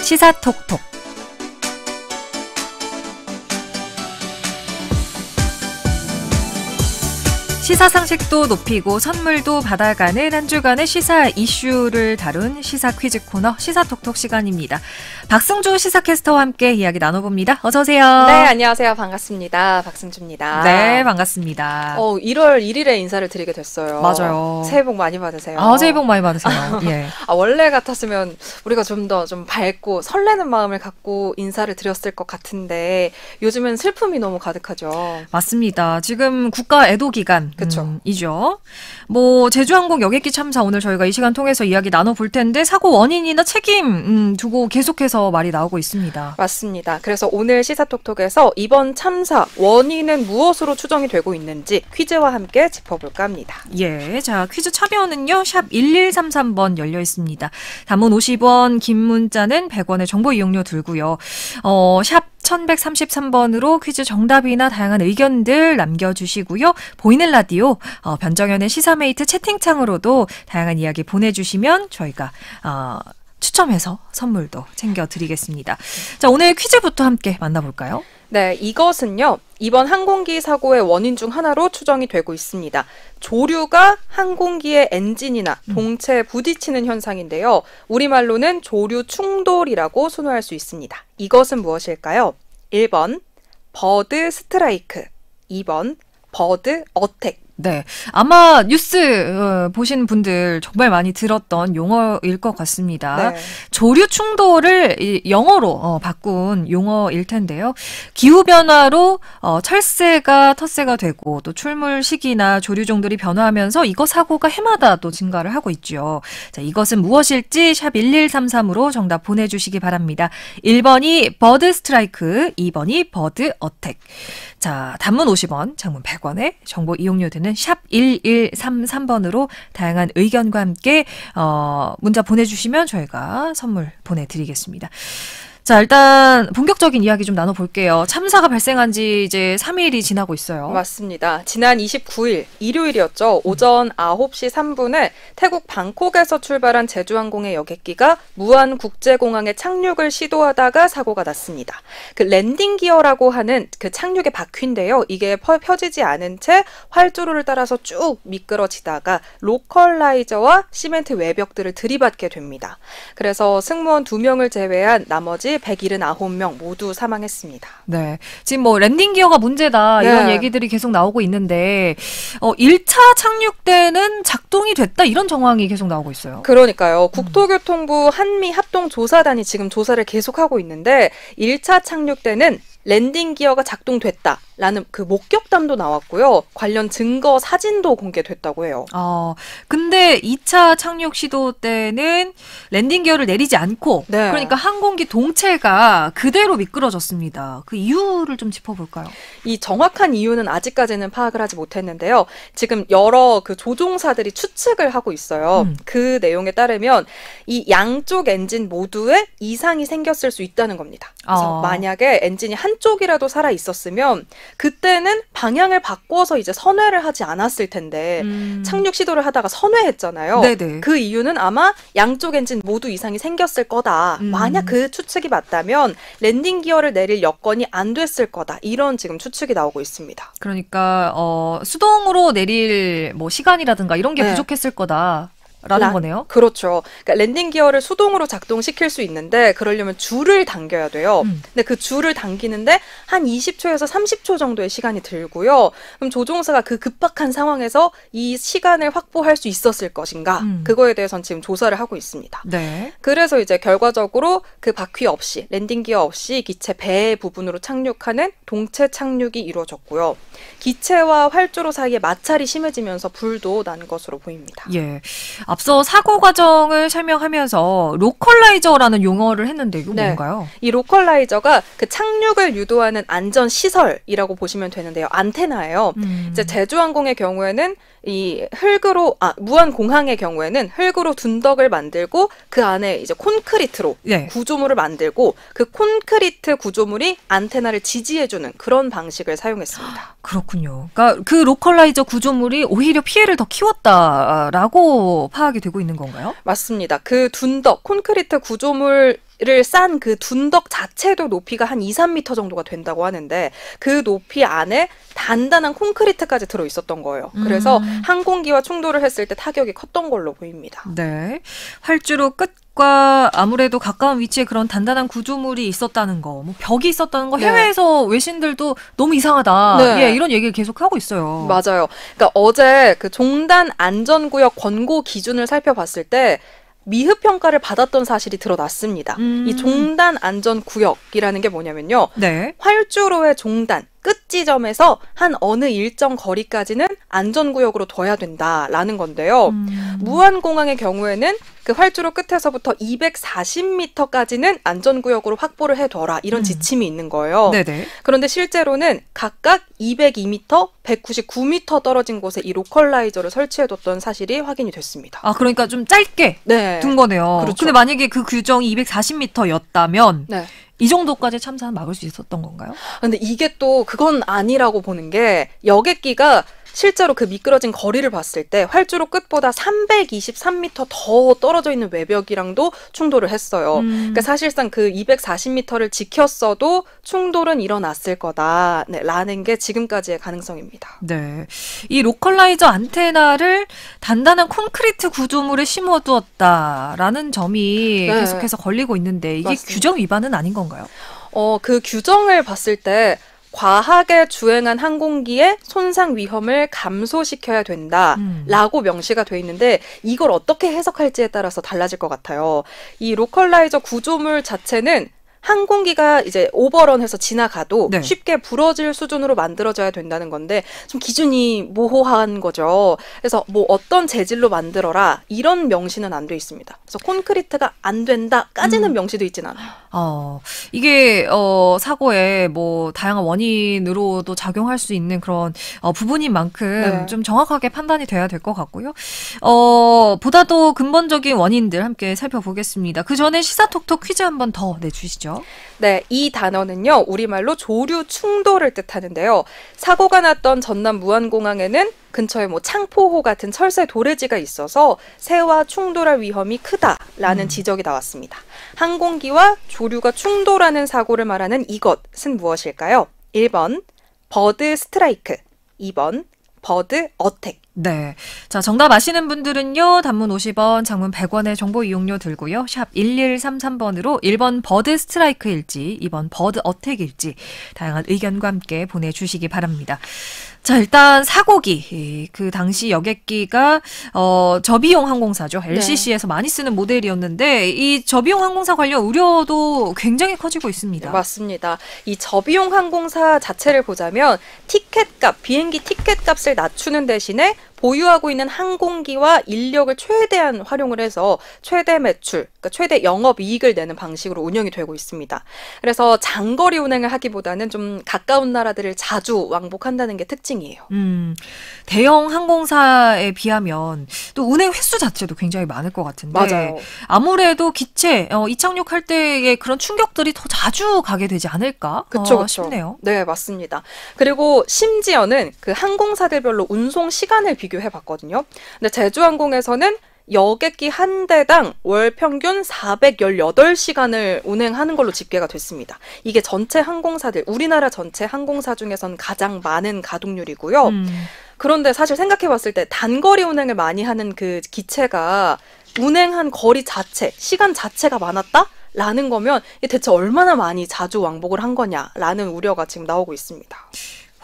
시사톡톡. 시사상식도 높이고 선물도 받아가는 한 주간의 시사 이슈를 다룬 시사 퀴즈 코너 시사톡톡 시간입니다. 박승주 시사캐스터와 함께 이야기 나눠봅니다. 어서 오세요. 네, 안녕하세요. 반갑습니다. 박승주입니다. 네, 반갑습니다. 1월 1일에 인사를 드리게 됐어요. 맞아요. 새해 복 많이 받으세요. 새해 복 많이 받으세요. 예. 원래 같았으면 우리가 좀 더 좀 밝고 설레는 마음을 갖고 인사를 드렸을 것 같은데 요즘은 슬픔이 너무 가득하죠. 맞습니다. 지금 국가 애도 기간. 그렇죠. 이죠. 제주항공 여객기 참사 오늘 저희가 이 시간 통해서 이야기 나눠볼 텐데 사고 원인이나 책임 두고 계속해서 말이 나오고 있습니다. 맞습니다. 그래서 오늘 시사톡톡에서 이번 참사 원인은 무엇으로 추정이 되고 있는지 퀴즈와 함께 짚어볼까 합니다. 예, 자 퀴즈 참여는요. 샵 1133번 열려 있습니다. 단문 50원, 긴 문자는 100원의 정보 이용료 들고요. 샵 1133번으로 퀴즈 정답이나 다양한 의견들 남겨주시고요. 보이는 라디오 변정현의 시사메이트 채팅창으로도 다양한 이야기 보내주시면 저희가 추첨해서 선물도 챙겨드리겠습니다. 자, 오늘 퀴즈부터 함께 만나볼까요? 네, 이것은요. 이번 항공기 사고의 원인 중 하나로 추정이 되고 있습니다. 조류가 항공기의 엔진이나 동체에 부딪히는 현상인데요. 우리말로는 조류 충돌이라고 순화할 수 있습니다. 이것은 무엇일까요? 1번 버드 스트라이크, 2번 버드 어택. 네, 아마 뉴스 보신 분들 정말 많이 들었던 용어일 것 같습니다. 네. 조류 충돌을 영어로 바꾼 용어일 텐데요. 기후변화로 철새가 텃새가 되고 또 출물 시기나 조류 종들이 변화하면서 이거 사고가 해마다 또 증가를 하고 있죠. 자, 이것은 무엇일지 샵 1133으로 정답 보내주시기 바랍니다. 1번이 버드 스트라이크, 2번이 버드 어택. 자, 단문 50원, 장문 100원에 정보 이용료 드는 샵 1133번으로 다양한 의견과 함께 문자 보내주시면 저희가 선물 보내드리겠습니다. 자, 일단 본격적인 이야기 좀 나눠볼게요. 참사가 발생한 지 이제 3일이 지나고 있어요. 맞습니다. 지난 29일 일요일이었죠. 오전 9시 3분에 태국 방콕에서 출발한 제주항공의 여객기가 무안국제공항에 착륙을 시도하다가 사고가 났습니다. 그 랜딩 기어라고 하는 그 착륙의 바퀴인데요. 이게 펴지지 않은 채 활주로를 따라서 쭉 미끄러지다가 로컬라이저와 시멘트 외벽들을 들이받게 됩니다. 그래서 승무원 2명을 제외한 나머지 179명 모두 사망했습니다. 네. 지금 랜딩 기어가 문제다 이런 얘기들이 계속 나오고 있는데 1차 착륙 때는 작동이 됐다 이런 정황이 계속 나오고 있어요. 그러니까요. 국토교통부 한미합동조사단이 지금 조사를 계속하고 있는데 1차 착륙 때는 랜딩 기어가 작동됐다라는 그 목격담도 나왔고요. 관련 증거 사진도 공개됐다고 해요. 근데 2차 착륙 시도 때는 랜딩 기어를 내리지 않고 그러니까 항공기 동체가 그대로 미끄러졌습니다. 그 이유를 좀 짚어볼까요? 이 정확한 이유는 아직까지는 파악을 하지 못했는데요. 지금 여러 그 조종사들이 추측을 하고 있어요. 그 내용에 따르면 이 양쪽 엔진 모두에 이상이 생겼을 수 있다는 겁니다. 그래서 만약에 엔진이 한쪽이라도 살아 있었으면 그때는 방향을 바꿔서 이제 선회를 하지 않았을 텐데 착륙 시도를 하다가 선회했잖아요. 네네. 그 이유는 아마 양쪽 엔진 모두 이상이 생겼을 거다. 만약 그 추측이 맞다면 랜딩 기어를 내릴 여건이 안 됐을 거다. 이런 지금 추측이 나오고 있습니다. 그러니까 수동으로 내릴 시간이라든가 이런 게 부족했을 거다. 라는 거네요. 그렇죠. 그러니까 랜딩 기어를 수동으로 작동시킬 수 있는데 그러려면 줄을 당겨야 돼요. 근데 그 줄을 당기는데 한 20초에서 30초 정도의 시간이 들고요. 그럼 조종사가 그 급박한 상황에서 이 시간을 확보할 수 있었을 것인가? 그거에 대해서는 지금 조사를 하고 있습니다. 네. 그래서 이제 결과적으로 그 바퀴 없이 랜딩 기어 없이 기체 배 부분으로 착륙하는 동체 착륙이 이루어졌고요. 기체와 활주로 사이에 마찰이 심해지면서 불도 난 것으로 보입니다. 예. 앞서 사고 과정을 설명하면서 로컬라이저라는 용어를 했는데 이거 뭔가요? 이 로컬라이저가 그 착륙을 유도하는 안전 시설이라고 보시면 되는데요. 안테나예요. 이제 제주항공의 경우에는 이 무안공항의 경우에는 흙으로 둔덕을 만들고 그 안에 이제 콘크리트로 구조물을 만들고 그 콘크리트 구조물이 안테나를 지지해주는 그런 방식을 사용했습니다. 그렇군요. 그러니까 그 로컬라이저 구조물이 오히려 피해를 더 키웠다라고 파악이 되고 있는 건가요? 맞습니다. 그 둔덕, 콘크리트 구조물 를 싼 그 둔덕 자체도 높이가 한 2, 3m 정도가 된다고 하는데 그 높이 안에 단단한 콘크리트까지 들어 있었던 거예요. 그래서 항공기와 충돌을 했을 때 타격이 컸던 걸로 보입니다. 네. 활주로 끝과 아무래도 가까운 위치에 그런 단단한 구조물이 있었다는 거, 뭐 벽이 있었다는 거, 네. 해외에서 외신들도 너무 이상하다. 네. 예, 이런 얘기를 계속 하고 있어요. 맞아요. 그러니까 어제 그 종단 안전구역 권고 기준을 살펴봤을 때 미흡 평가를 받았던 사실이 드러났습니다. 이 종단 안전구역이라는 게 뭐냐면요. 네. 활주로의 종단, 끝 지점에서 한 어느 일정 거리까지는 안전구역으로 둬야 된다라는 건데요. 무안공항의 경우에는 그 활주로 끝에서부터 240m까지는 안전구역으로 확보를 해둬라 이런 지침이 있는 거예요. 네네. 그런데 실제로는 각각 202m, 199m 떨어진 곳에 이 로컬라이저를 설치해뒀던 사실이 확인이 됐습니다. 아, 그러니까 좀 짧게 네. 둔 거네요. 그렇죠. 근데 만약에 그 규정이 240m였다면 네. 이 정도까지 참사는 막을 수 있었던 건가요? 근데 이게 또 그건 아니라고 보는 게 여객기가 실제로 그 미끄러진 거리를 봤을 때 활주로 끝보다 323m 더 떨어져 있는 외벽이랑도 충돌을 했어요. 그러니까 사실상 그 240m를 지켰어도 충돌은 일어났을 거다라는 게 지금까지의 가능성입니다. 네. 이 로컬라이저 안테나를 단단한 콘크리트 구조물에 심어두었다라는 점이 네. 계속해서 걸리고 있는데 이게 맞습니다. 규정 위반은 아닌 건가요? 그 규정을 봤을 때 과하게 주행한 항공기의 손상 위험을 감소시켜야 된다라고 명시가 돼 있는데 이걸 어떻게 해석할지에 따라서 달라질 것 같아요. 이 로컬라이저 구조물 자체는 항공기가 이제 오버런해서 지나가도 네. 쉽게 부러질 수준으로 만들어져야 된다는 건데 좀 기준이 모호한 거죠. 그래서 뭐 어떤 재질로 만들어라 이런 명시는 안 돼 있습니다. 그래서 콘크리트가 안 된다까지는 명시돼 있진 않아요. 이게 사고에 뭐 다양한 원인으로도 작용할 수 있는 그런 부분인 만큼 네. 좀 정확하게 판단이 돼야 될 것 같고요. 보다 더 근본적인 원인들 함께 살펴보겠습니다. 그 전에 시사톡톡 퀴즈 한 번 더 내주시죠. 네, 이 단어는요, 우리말로 조류 충돌을 뜻하는데요. 사고가 났던 전남 무안공항에는 근처에 뭐 창포호 같은 철새 도래지가 있어서 새와 충돌할 위험이 크다라는 지적이 나왔습니다. 항공기와 조류가 충돌하는 사고를 말하는 이것은 무엇일까요? 1번, 버드 스트라이크. 2번, 버드 어택. 네. 자, 정답 아시는 분들은요, 단문 50원, 장문 100원의 정보 이용료 들고요. 샵 1133번으로 1번 버드 스트라이크일지, 2번 버드 어택일지, 다양한 의견과 함께 보내주시기 바랍니다. 자, 일단 사고기. 그 당시 여객기가 저비용 항공사죠. LCC에서 많이 쓰는 모델이었는데 이 저비용 항공사 관련 우려도 굉장히 커지고 있습니다. 맞습니다. 이 저비용 항공사 자체를 보자면 티켓값, 비행기 티켓값을 낮추는 대신에 보유하고 있는 항공기와 인력을 최대한 활용을 해서 최대 매출, 그러니까 최대 영업이익을 내는 방식으로 운영이 되고 있습니다. 그래서 장거리 운행을 하기보다는 좀 가까운 나라들을 자주 왕복한다는 게 특징이에요. 대형 항공사에 비하면 또 운행 횟수 자체도 굉장히 많을 것 같은데 맞아요. 아무래도 기체 이착륙할 때의 그런 충격들이 더 자주 가게 되지 않을까 그쵸. 싶네요. 네, 맞습니다. 그리고 심지어는 그 항공사들별로 운송 시간을 비교해봤거든요. 근데 제주항공에서는 여객기 한 대당 월 평균 418시간을 운행하는 걸로 집계가 됐습니다. 이게 전체 항공사들, 우리나라 전체 항공사 중에선 가장 많은 가동률이고요. 그런데 사실 생각해봤을 때 단거리 운행을 많이 하는 그 기체가 운행한 거리 자체, 시간 자체가 많았다? 라는 거면 이게 대체 얼마나 많이 자주 왕복을 한 거냐라는 우려가 지금 나오고 있습니다.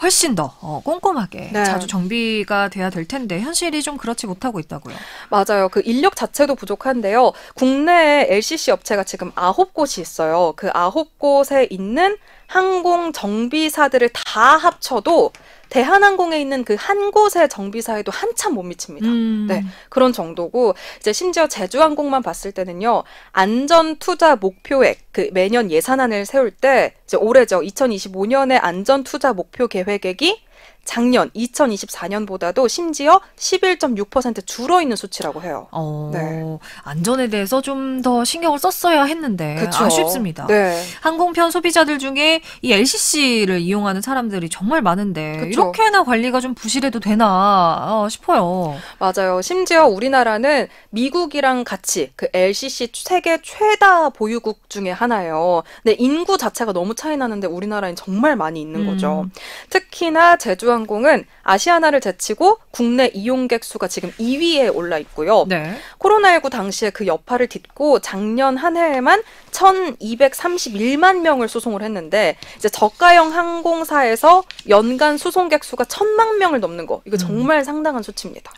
훨씬 더 꼼꼼하게 네. 자주 정비가 돼야 될 텐데 현실이 좀 그렇지 못하고 있다고요. 맞아요. 그 인력 자체도 부족한데요. 국내에 LCC 업체가 지금 9곳이 있어요. 그 9곳에 있는 항공 정비사들을 다 합쳐도 대한항공에 있는 그 한 곳의 정비사에도 한참 못 미칩니다. 네, 그런 정도고 이제 심지어 제주항공만 봤을 때는요. 안전 투자 목표액 그 매년 예산안을 세울 때 이제 올해죠. 2025년에 안전 투자 목표 계획액이 작년 2024년보다도 심지어 11.6% 줄어있는 수치라고 해요. 네. 안전에 대해서 좀 더 신경을 썼어야 했는데 그쵸? 아쉽습니다. 네. 항공편 소비자들 중에 이 LCC를 이용하는 사람들이 정말 많은데 그쵸? 이렇게나 관리가 좀 부실해도 되나 싶어요. 맞아요. 심지어 우리나라는 미국이랑 같이 그 LCC 세계 최다 보유국 중에 하나예요. 근데 인구 자체가 너무 차이 나는데 우리나라엔 정말 많이 있는 거죠. 특히나 제주항공은 아시아나를 제치고 국내 이용객 수가 지금 2위에 올라 있고요. 네. 코로나19 당시에 그 여파를 딛고 작년 한 해에만 1,231만 명을 소송을 했는데 이제 저가형 항공사에서 연간 수송객 수가 1,000만 명을 넘는 거. 이거 정말 상당한 수치입니다.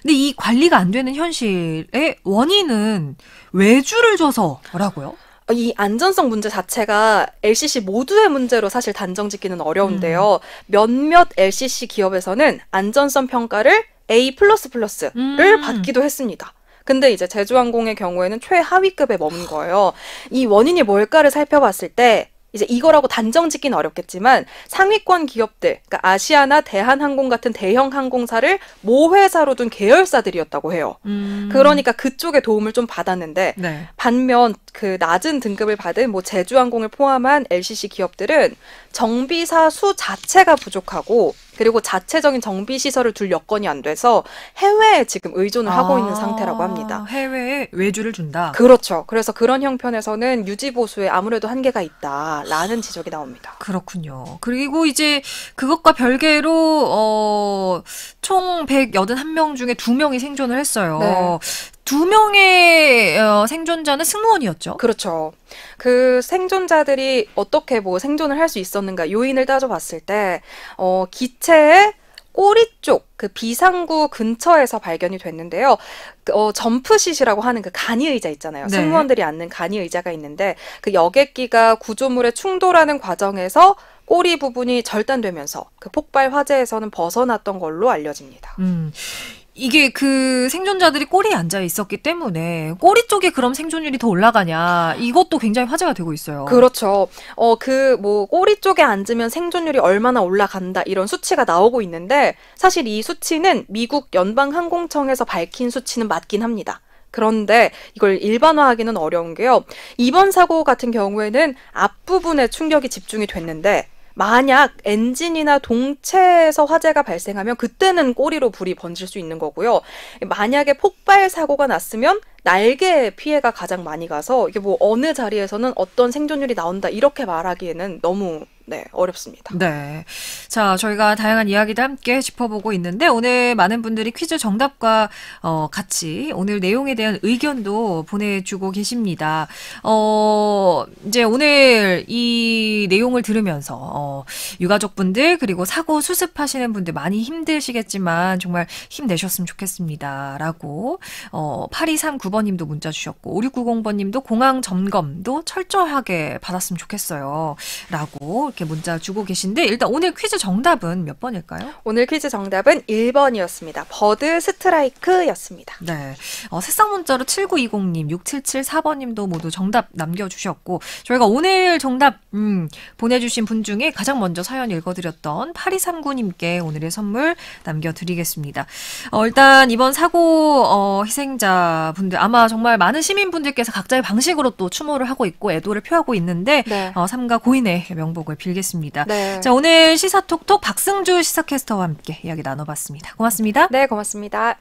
근데 이 관리가 안 되는 현실의 원인은 외주를 줘서라고요? 이 안전성 문제 자체가 LCC 모두의 문제로 사실 단정 짓기는 어려운데요. 몇몇 LCC 기업에서는 안전성 평가를 A++를 받기도 했습니다. 근데 이제 제주항공의 경우에는 최하위급에 머문 거예요. 이 원인이 뭘까를 살펴봤을 때 이제 이거라고 단정 짓기는 어렵겠지만 상위권 기업들, 그러니까 아시아나 대한항공 같은 대형 항공사를 모회사로 둔 계열사들이었다고 해요. 그러니까 그쪽에 도움을 좀 받았는데 네. 반면 그 낮은 등급을 받은 뭐 제주항공을 포함한 LCC 기업들은 정비사 수 자체가 부족하고 그리고 자체적인 정비 시설을 둘 여건이 안 돼서 해외에 지금 의존을 하고 있는 상태라고 합니다. 해외에 외주를 준다. 그렇죠. 그래서 그런 형편에서는 유지 보수에 아무래도 한계가 있다라는 지적이 나옵니다. 그렇군요. 그리고 이제 그것과 별개로 총 181명 중에 2명이 생존을 했어요. 네. 2명의 생존자는 승무원이었죠. 그렇죠. 그 생존자들이 어떻게 뭐 생존을 할 수 있었는가 요인을 따져봤을 때 기체의 꼬리 쪽 그 비상구 근처에서 발견이 됐는데요. 점프싯이라고 하는 그 간이 의자 있잖아요. 네. 승무원들이 앉는 간이 의자가 있는데 그 여객기가 구조물에 충돌하는 과정에서 꼬리 부분이 절단되면서 그 폭발 화재에서는 벗어났던 걸로 알려집니다. 이게 그 생존자들이 꼬리에 앉아 있었기 때문에 꼬리 쪽에 그럼 생존율이 더 올라가냐 이것도 굉장히 화제가 되고 있어요. 그렇죠. 그 뭐 꼬리 쪽에 앉으면 생존율이 얼마나 올라간다 이런 수치가 나오고 있는데 사실 이 수치는 미국 연방항공청에서 밝힌 수치는 맞긴 합니다. 그런데 이걸 일반화하기는 어려운 게요. 이번 사고 같은 경우에는 앞부분에 충격이 집중이 됐는데 만약 엔진이나 동체에서 화재가 발생하면 그때는 꼬리로 불이 번질 수 있는 거고요. 만약에 폭발 사고가 났으면 날개에 피해가 가장 많이 가서 이게 뭐 어느 자리에서는 어떤 생존율이 나온다 이렇게 말하기에는 너무 어렵습니다. 네. 자, 저희가 다양한 이야기도 함께 짚어보고 있는데 오늘 많은 분들이 퀴즈 정답과 같이 오늘 내용에 대한 의견도 보내주고 계십니다. 이제 오늘 이 내용을 들으면서 유가족분들 그리고 사고 수습하시는 분들 많이 힘드시겠지만 정말 힘내셨으면 좋겠습니다. 라고 8239번님도 문자 주셨고 5690번님도 공항 점검도 철저하게 받았으면 좋겠어요. 라고 이렇게 문자 주고 계신데 일단 오늘 퀴즈 정답은 몇 번일까요? 오늘 퀴즈 정답은 1번이었습니다. 버드 스트라이크였습니다. 네. 새싹 문자로 7920님, 6774번님도 모두 정답 남겨주셨고 저희가 오늘 정답 보내주신 분 중에 가장 먼저 사연 읽어드렸던 8239님께 오늘의 선물 남겨드리겠습니다. 일단 이번 사고 희생자분들 아마 정말 많은 시민분들께서 각자의 방식으로 또 추모를 하고 있고 애도를 표하고 있는데 네. 삼가 고인의 명복을 빌겠습니다. 네. 자, 오늘 시사톡톡 박승주 시사캐스터와 함께 이야기 나눠봤습니다. 고맙습니다. 네, 고맙습니다.